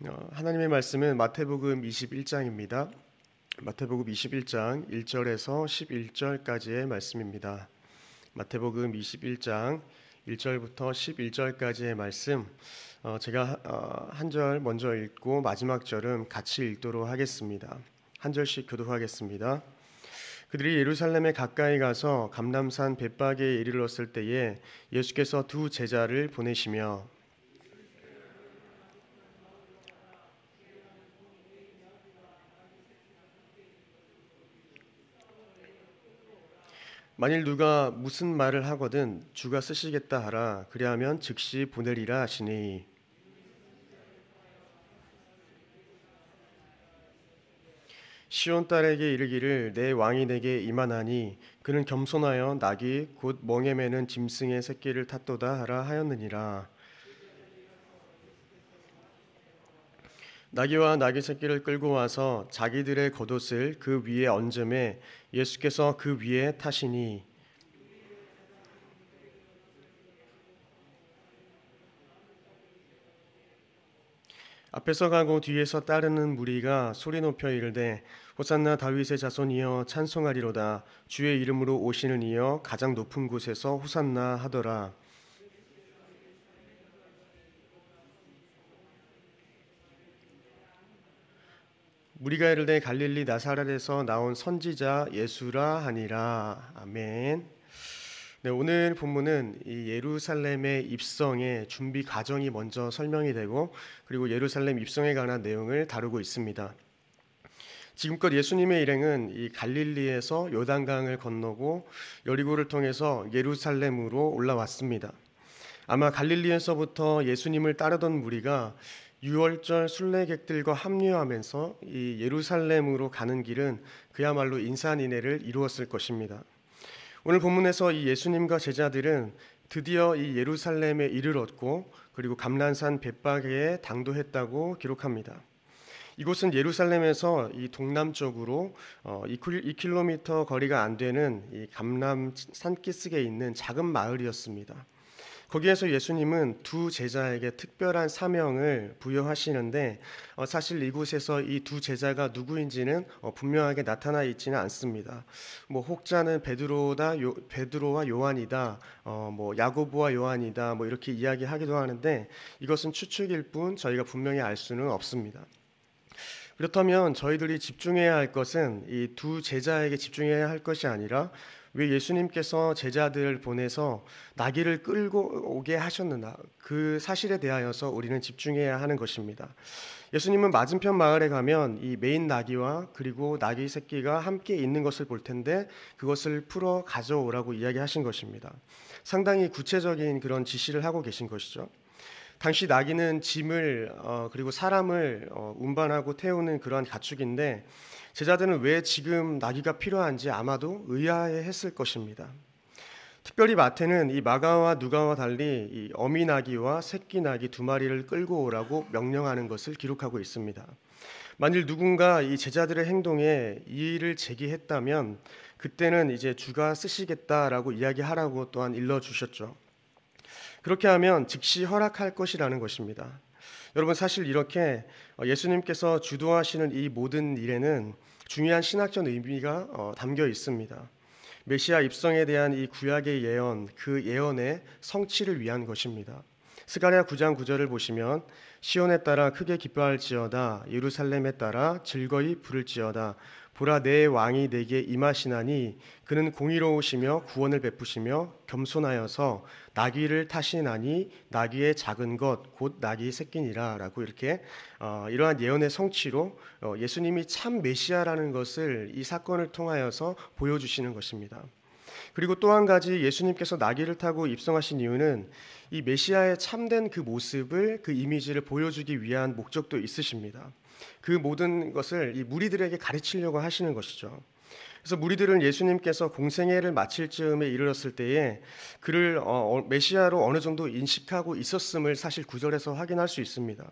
하나님의 말씀은 마태복음 21장입니다. 마태복음 21장 1절에서 11절까지의 말씀입니다. 마태복음 21장 1절부터 11절까지의 말씀, 제가 한 절 먼저 읽고 마지막 절은 같이 읽도록 하겠습니다. 한 절씩 교독하겠습니다. 그들이 예루살렘에 가까이 가서 감람산 벳바게에 이르렀을 때에 예수께서 두 제자를 보내시며 만일 누가 무슨 말을 하거든 주가 쓰시겠다 하라. 그리하면 즉시 보내리라 하시니, 시온 딸에게 이르기를 내 왕이 내게 임하나니 그는 겸손하여 낙이 곧 멍에 매는 짐승의 새끼를 탔도다 하라 하였느니라. 나귀와 나귀 새끼를 끌고 와서 자기들의 겉옷을 그 위에 얹음에 예수께서 그 위에 타시니, 앞에서 가고 뒤에서 따르는 무리가 소리 높여 이르되 호산나 다윗의 자손이여 찬송하리로다. 주의 이름으로 오시는 이여 가장 높은 곳에서 호산나 하더라. 무리가 이르되 갈릴리 나사렛에서 나온 선지자 예수라 하니라. 아멘. 네, 오늘 본문은 이 예루살렘의 입성의 준비 과정이 먼저 설명이 되고, 그리고 예루살렘 입성에 관한 내용을 다루고 있습니다. 지금껏 예수님의 일행은 이 갈릴리에서 요단강을 건너고 여리고를 통해서 예루살렘으로 올라왔습니다. 아마 갈릴리에서부터 예수님을 따르던 무리가 유월절 순례객들과 합류하면서 이 예루살렘으로 가는 길은 그야말로 인산인해를 이루었을 것입니다. 오늘 본문에서 이 예수님과 제자들은 드디어 이 예루살렘에 이르렀고, 그리고 감람산 벳바게에 당도했다고 기록합니다. 이곳은 예루살렘에서 이 동남쪽으로 2km 거리가 안 되는 이 감람 산기슭에 있는 작은 마을이었습니다. 거기에서 예수님은 두 제자에게 특별한 사명을 부여하시는데, 사실 이곳에서 이 두 제자가 누구인지는 분명하게 나타나 있지는 않습니다. 혹자는 베드로와 요한이다, 야고보와 요한이다, 이렇게 이야기하기도 하는데, 이것은 추측일 뿐 저희가 분명히 알 수는 없습니다. 그렇다면 저희들이 집중해야 할 것은 이 두 제자에게 집중해야 할 것이 아니라, 왜 예수님께서 제자들을 보내서 나귀를 끌고 오게 하셨느냐, 그 사실에 대하여서 우리는 집중해야 하는 것입니다. 예수님은 맞은편 마을에 가면 이 메인 나귀와 그리고 나귀 새끼가 함께 있는 것을 볼 텐데, 그것을 풀어 가져오라고 이야기하신 것입니다. 상당히 구체적인 그런 지시를 하고 계신 것이죠. 당시 나귀는 짐을 그리고 사람을 운반하고 태우는 그러한 가축인데, 제자들은 왜 지금 나귀가 필요한지 아마도 의아해했을 것입니다. 특별히 마태는 이 마가와 누가와 달리 이 어미 나귀와 새끼 나귀 두 마리를 끌고 오라고 명령하는 것을 기록하고 있습니다. 만일 누군가 이 제자들의 행동에 이의를 제기했다면 그때는 이제 주가 쓰시겠다라고 이야기하라고 또한 일러주셨죠. 그렇게 하면 즉시 허락할 것이라는 것입니다. 여러분, 사실 이렇게 예수님께서 주도하시는 이 모든 일에는 중요한 신학적 의미가 담겨 있습니다. 메시아 입성에 대한 이 구약의 예언, 그 예언의 성취를 위한 것입니다. 스가랴 9장 9절을 보시면 시온에 따라 크게 기뻐할지어다, 예루살렘에 따라 즐거이 부를지어다. 보라, 내 왕이 내게 임하시나니 그는 공의로우시며 구원을 베푸시며 겸손하여서 나귀를 타시나니 나귀의 작은 것 곧 나귀 새끼니라 라고 이렇게 이러한 예언의 성취로 예수님이 참 메시아라는 것을 이 사건을 통하여서 보여주시는 것입니다. 그리고 또 한 가지, 예수님께서 나귀를 타고 입성하신 이유는 이 메시아의 참된 그 모습을, 그 이미지를 보여주기 위한 목적도 있으십니다. 그 모든 것을 이 무리들에게 가르치려고 하시는 것이죠. 그래서 무리들은 예수님께서 공생애를 마칠 즈음에 이르렀을 때에 그를 메시아로 어느 정도 인식하고 있었음을 사실 9절에서 확인할 수 있습니다.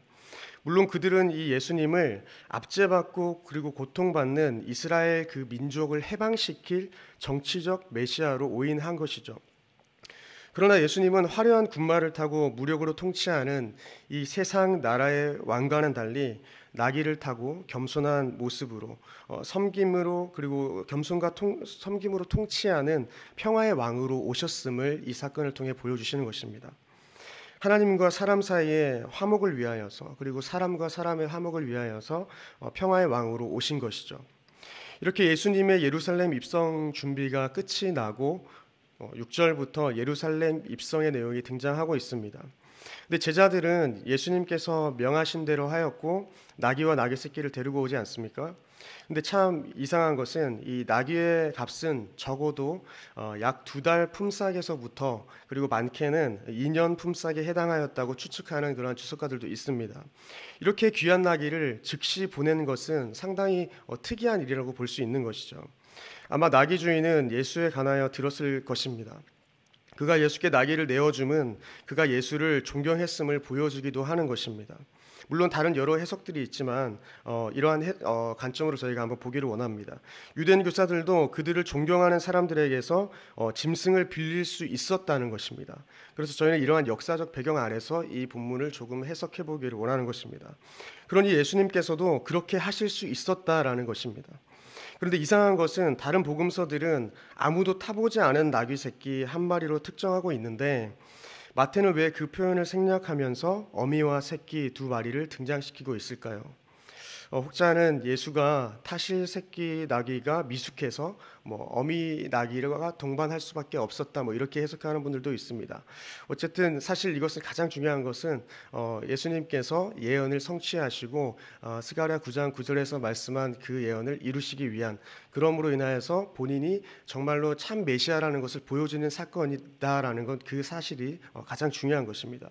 물론 그들은 이 예수님을 압제받고 그리고 고통받는 이스라엘 그 민족을 해방시킬 정치적 메시아로 오인한 것이죠. 그러나 예수님은 화려한 군마를 타고 무력으로 통치하는 이 세상 나라의 왕과는 달리 나귀를 타고 겸손한 모습으로 섬김으로 그리고 섬김으로 통치하는 평화의 왕으로 오셨음을 이 사건을 통해 보여주시는 것입니다. 하나님과 사람 사이의 화목을 위하여서 그리고 사람과 사람의 화목을 위하여서 평화의 왕으로 오신 것이죠. 이렇게 예수님의 예루살렘 입성 준비가 끝이 나고 6절부터 예루살렘 입성의 내용이 등장하고 있습니다. 근데 제자들은 예수님께서 명하신 대로 하였고 나귀와 나귀 새끼를 데리고 오지 않습니까? 근데 참 이상한 것은 이 나귀의 값은 적어도 약 2달 품삯에서부터 그리고 많게는 2년 품삯에 해당하였다고 추측하는 그런 주석가들도 있습니다. 이렇게 귀한 나귀를 즉시 보낸 것은 상당히 특이한 일이라고 볼 수 있는 것이죠. 아마 나귀 주인은 예수에 관하여 들었을 것입니다. 그가 예수께 나귀를 내어줌은 그가 예수를 존경했음을 보여주기도 하는 것입니다. 물론 다른 여러 해석들이 있지만 이러한 관점으로 저희가 한번 보기를 원합니다. 유대인 교사들도 그들을 존경하는 사람들에게서 짐승을 빌릴 수 있었다는 것입니다. 그래서 저희는 이러한 역사적 배경 아래서 이 본문을 조금 해석해 보기를 원하는 것입니다. 그러니 예수님께서도 그렇게 하실 수 있었다라는 것입니다. 그런데 이상한 것은 다른 복음서들은 아무도 타보지 않은 나귀 새끼 한 마리로 특정하고 있는데 마태는 왜 그 표현을 생략하면서 어미와 새끼 2마리를 등장시키고 있을까요? 혹자는 예수가 타실 새끼 나귀가 미숙해서 어미 나귀가 동반할 수밖에 없었다 이렇게 해석하는 분들도 있습니다. 어쨌든 사실 이것은 가장 중요한 것은 예수님께서 예언을 성취하시고 스가랴 9장 9절에서 말씀한 그 예언을 이루시기 위한 그러므로 인하여서 본인이 정말로 참 메시아라는 것을 보여주는 사건이다라는 것 그 사실이 가장 중요한 것입니다.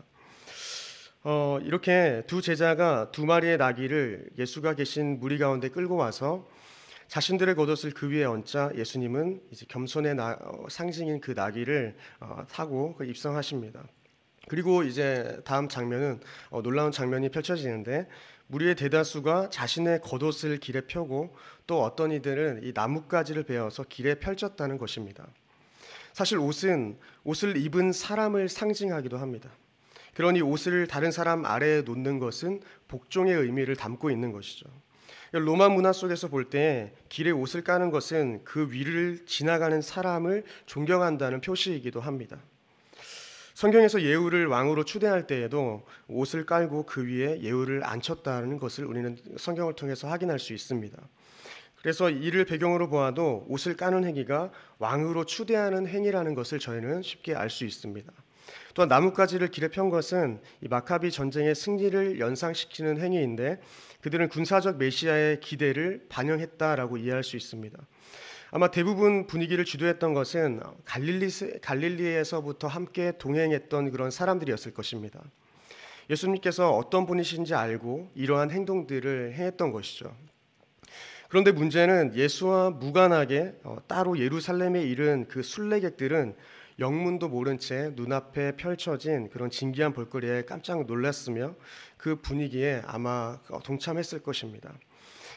이렇게 두 제자가 2마리의 나귀를 예수가 계신 무리 가운데 끌고 와서 자신들의 겉옷을 그 위에 얹자 예수님은 이제 겸손의 상징인 그 나귀를 타고 입성하십니다. 그리고 이제 다음 장면은 놀라운 장면이 펼쳐지는데 무리의 대다수가 자신의 겉옷을 길에 펴고 또 어떤 이들은 이 나뭇가지를 베어서 길에 펼쳤다는 것입니다. 사실 옷은 옷을 입은 사람을 상징하기도 합니다. 그러니 옷을 다른 사람 아래에 놓는 것은 복종의 의미를 담고 있는 것이죠. 로마 문화 속에서 볼 때 길에 옷을 까는 것은 그 위를 지나가는 사람을 존경한다는 표시이기도 합니다. 성경에서 예후를 왕으로 추대할 때에도 옷을 깔고 그 위에 예후를 앉혔다는 것을 우리는 성경을 통해서 확인할 수 있습니다. 그래서 이를 배경으로 보아도 옷을 까는 행위가 왕으로 추대하는 행위라는 것을 저희는 쉽게 알 수 있습니다. 또한 나뭇가지를 길에 편 것은 이 마카비 전쟁의 승리를 연상시키는 행위인데 그들은 군사적 메시아의 기대를 반영했다라고 이해할 수 있습니다. 아마 대부분 분위기를 주도했던 것은 갈릴리에서부터 함께 동행했던 그런 사람들이었을 것입니다. 예수님께서 어떤 분이신지 알고 이러한 행동들을 행했던 것이죠. 그런데 문제는 예수와 무관하게 따로 예루살렘에 이른 그 순례객들은 영문도 모른 채 눈앞에 펼쳐진 그런 진기한 볼거리에 깜짝 놀랐으며 그 분위기에 아마 동참했을 것입니다.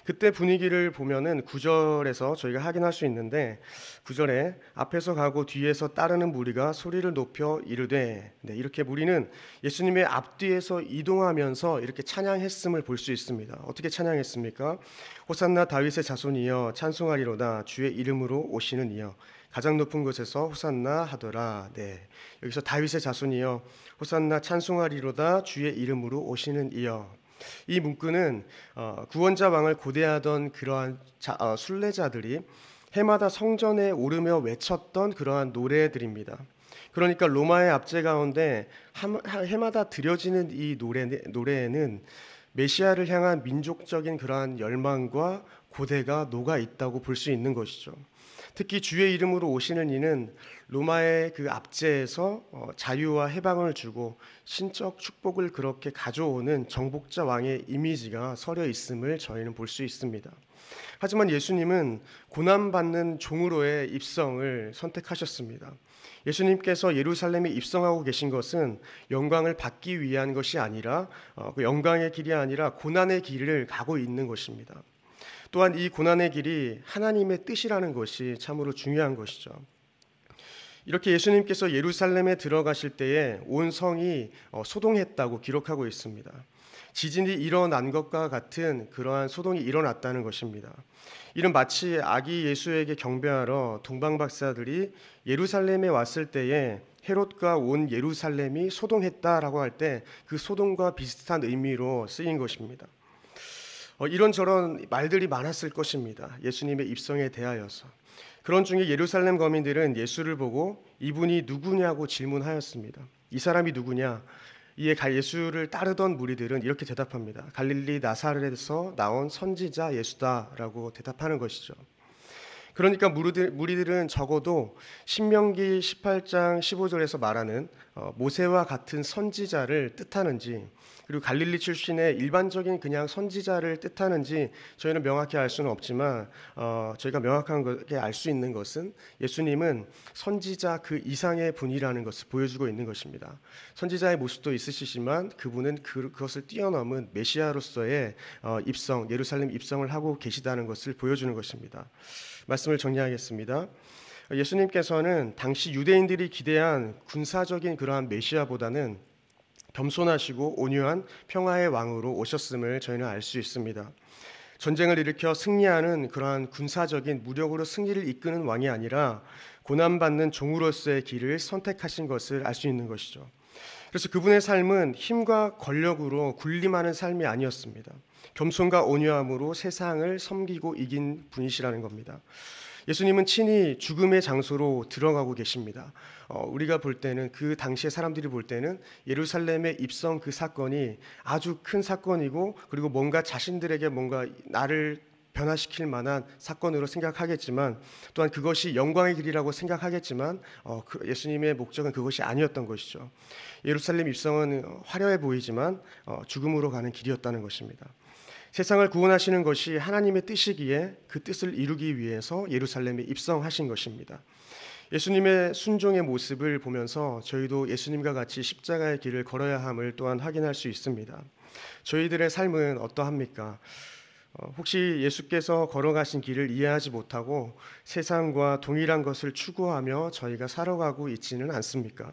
그때 분위기를 보면은 9절에서 저희가 확인할 수 있는데 9절에 앞에서 가고 뒤에서 따르는 무리가 소리를 높여 이르되 이렇게 무리는 예수님의 앞뒤에서 이동하면서 이렇게 찬양했음을 볼 수 있습니다. 어떻게 찬양했습니까? 호산나 다윗의 자손이여 찬송하리로다 주의 이름으로 오시는 이여 가장 높은 곳에서 호산나 하더라. 여기서 다윗의 자손이여 호산나 찬송하리로다 주의 이름으로 오시는 이여. 이 문구는 구원자 왕을 고대하던 그러한 순례자들이 해마다 성전에 오르며 외쳤던 그러한 노래들입니다. 그러니까 로마의 압제 가운데 해마다 드려지는 이 노래에는 메시아를 향한 민족적인 그러한 열망과 고대가 녹아 있다고 볼 수 있는 것이죠. 특히 주의 이름으로 오시는 이는 로마의 그 압제에서 자유와 해방을 주고 신적 축복을 그렇게 가져오는 정복자 왕의 이미지가 서려 있음을 저희는 볼 수 있습니다. 하지만 예수님은 고난받는 종으로의 입성을 선택하셨습니다. 예수님께서 예루살렘에 입성하고 계신 것은 영광을 받기 위한 것이 아니라 그 영광의 길이 아니라 고난의 길을 가고 있는 것입니다. 또한 이 고난의 길이 하나님의 뜻이라는 것이 참으로 중요한 것이죠. 이렇게 예수님께서 예루살렘에 들어가실 때에 온 성이 소동했다고 기록하고 있습니다. 지진이 일어난 것과 같은 그러한 소동이 일어났다는 것입니다. 이는 마치 아기 예수에게 경배하러 동방 박사들이 예루살렘에 왔을 때에 헤롯과 온 예루살렘이 소동했다라고 할 때 그 소동과 비슷한 의미로 쓰인 것입니다. 이런저런 말들이 많았을 것입니다. 예수님의 입성에 대하여서. 그런 중에 예루살렘 거민들은 예수를 보고 이분이 누구냐고 질문하였습니다. 이 사람이 누구냐? 이에 예수를 따르던 무리들은 이렇게 대답합니다. 갈릴리 나사렛에서 나온 선지자 예수다라고 대답하는 것이죠. 그러니까 무리들은 적어도 신명기 18장 15절에서 말하는 모세와 같은 선지자를 뜻하는지, 그리고 갈릴리 출신의 일반적인 그냥 선지자를 뜻하는지 저희는 명확히 알 수는 없지만 저희가 명확하게 알 수 있는 것은 예수님은 선지자 그 이상의 분이라는 것을 보여주고 있는 것입니다. 선지자의 모습도 있으시지만 그분은 그것을 뛰어넘은 메시아로서의 입성, 예루살렘 입성을 하고 계시다는 것을 보여주는 것입니다. 말씀을 정리하겠습니다. 예수님께서는 당시 유대인들이 기대한 군사적인 그러한 메시아보다는 겸손하시고 온유한 평화의 왕으로 오셨음을 저희는 알 수 있습니다. 전쟁을 일으켜 승리하는 그러한 군사적인 무력으로 승리를 이끄는 왕이 아니라 고난받는 종으로서의 길을 선택하신 것을 알 수 있는 것이죠. 그래서 그분의 삶은 힘과 권력으로 군림하는 삶이 아니었습니다. 겸손과 온유함으로 세상을 섬기고 이긴 분이시라는 겁니다. 예수님은 친히 죽음의 장소로 들어가고 계십니다. 우리가 볼 때는, 그 당시의 사람들이 볼 때는 예루살렘의 입성 그 사건이 아주 큰 사건이고, 그리고 뭔가 자신들에게 뭔가 나를 변화시킬 만한 사건으로 생각하겠지만, 또한 그것이 영광의 길이라고 생각하겠지만 예수님의 목적은 그것이 아니었던 것이죠. 예루살렘 입성은 화려해 보이지만 죽음으로 가는 길이었다는 것입니다. 세상을 구원하시는 것이 하나님의 뜻이기에 그 뜻을 이루기 위해서 예루살렘에 입성하신 것입니다. 예수님의 순종의 모습을 보면서 저희도 예수님과 같이 십자가의 길을 걸어야 함을 또한 확인할 수 있습니다. 저희들의 삶은 어떠합니까? 혹시 예수께서 걸어가신 길을 이해하지 못하고 세상과 동일한 것을 추구하며 저희가 살아가고 있지는 않습니까?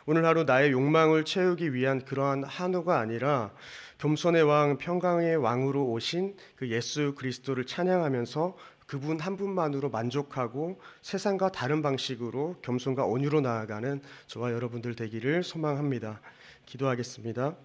오늘 하루 나의 욕망을 채우기 위한 그러한 한우가 아니라 겸손의 왕, 평강의 왕으로 오신 그 예수 그리스도를 찬양하면서 그분 한 분만으로 만족하고 세상과 다른 방식으로 겸손과 온유로 나아가는 저와 여러분들 되기를 소망합니다. 기도하겠습니다.